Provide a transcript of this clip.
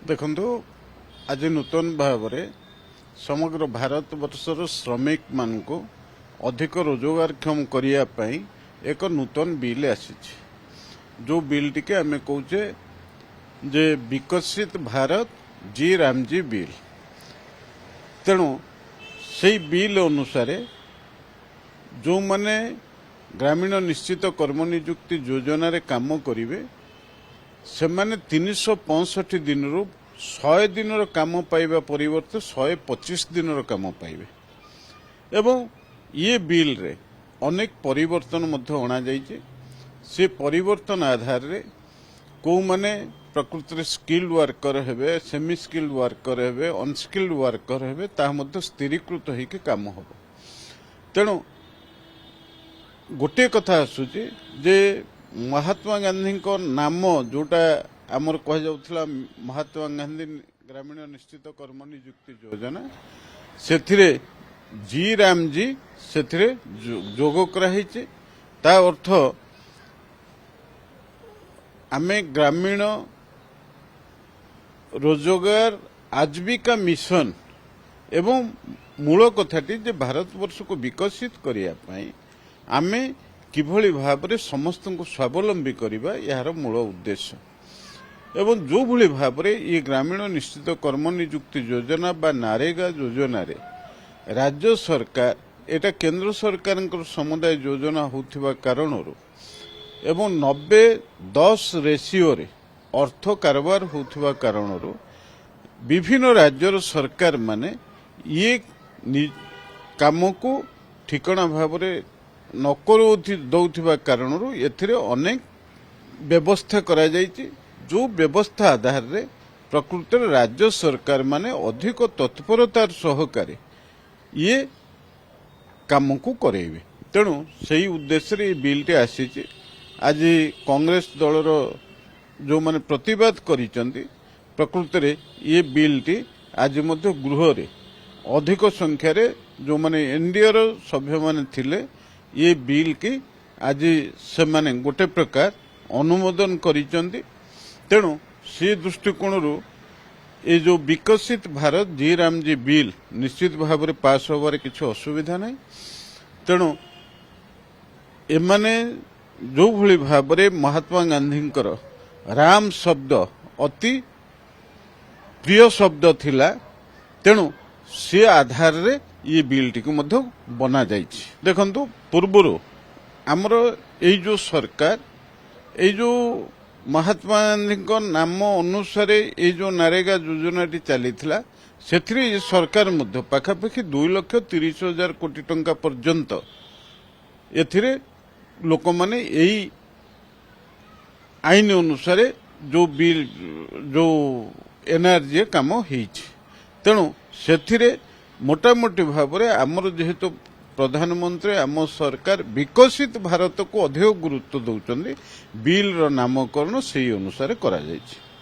ଦେଖନ୍ତୁ ଆଜି ନୂତନ ଭାବରେ ସମଗ୍ର ଭାରତ ବର୍ଷର ଶ୍ରମିକ ମାନଙ୍କୁ ଅଧିକ ରୋଜଗାରକ୍ଷମ କରିବା ପାଇଁ ଏକ ନୂତନ ବିଲ୍ ଆସିଛି। जो बिल टी आम कौचे जे विकसित भारत जी रामजी बिल। तेणु से बिल अनुसार जो माने ग्रामीण निश्चित कर्म नियुक्ति योजना रे काम करिवे से माने 365 दिन रु 100 दिन रो काम पाइबा परिवर्ते 125 दिन रो काम पाइबे। एवं ये बिल रे अनेक परिवर्तन मध्य अणा जाइए। से परिवर्तन आधार रे को माने प्रकृति स्किल्ड वर्कर हेबे, सेमी स्किल्ड वर्कर हेबे, अनस्किल्ड वर्कर हेबे ता मध्य स्थिरीकृत होइके काम होबो। तेणु गोटे कथा आसुची जे महात्मा गांधी को नाम जोटा आमर कह जाउथला महात्मा गांधी ग्रामीण निश्चित कर्म नियुक्ति योजना सेथिरे जी राम जी सेथिरे जोग कराइছে। ता अर्थ आमे ग्रामीण रोजगार आजीविका मिशन एवं मूल कथाटी जे भारत वर्ष को विकसित करिया पई आमे किभली भाबरे समस्त को स्वावलंबी करिबा यार मूल उद्देश्य। एवं जो भली भाबरे ये ग्रामीण निश्चित कर्म नियुक्ति योजना बा नारेगा योजना रे राज्य सरकार एटा केंद्र सरकार समुदाय योजना होथिबा कारणरू एवं 90-10 रेशियो रे अर्थ कारोबार होथिबा कारणरू विभिन्न राज्यर सरकार माने ये काम को ठिकाना भावरे न दौथिबा कारणरू एथिरे अनेक व्यवस्था करा जायछि। जो व्यवस्था आधार रे प्रकृति राज्य सरकार माने अधिक तत्परतार सहकारे ये काम को करेबे। तेणु सही उद्देश्य रे बिल टे आसीछि। आज कांग्रेस दलर जो माने प्रतिवाद करिसंती प्रकृति रे ये बिल टी आज मध्य गृह रे अधिक संख्या रे जो माने एनडीए रो सभ्य माने थिले ये बिल की आज से माने गोटे प्रकार अनुमोदन करिसंती। तेणु से दृष्टिकोण ये जो विकसित भारत जी राम जी बिल निश्चित भाव में पास होबार किसी असुविधा नहीं। तेणु एमाने जो भली भाव में महात्मा गांधी राम शब्द अति प्रिय शब्द थिला। तेणु से आधार रे ये बिल टी को मध्य बना जाइछि। देखंतु पूर्वरु हमर ए जो सरकार ए जो महात्मा गांधी को नाम अनुसार ये जो नारेगा योजना टी चली से सरकार मध्य पाखापाखि 2,30,000 कोटी टंका पर्यंत एथिरे लोक माने यही आईन अनुसार जो बिल जो एनआरजी काम होइछि। तेणु से मोटामोटी भाव में आमर जेहेतु प्रधानमंत्री आम सरकार विकसित भारत को अधिक गुरुत्व दौरान बिल नामकरण से अनुसार करा जायछि।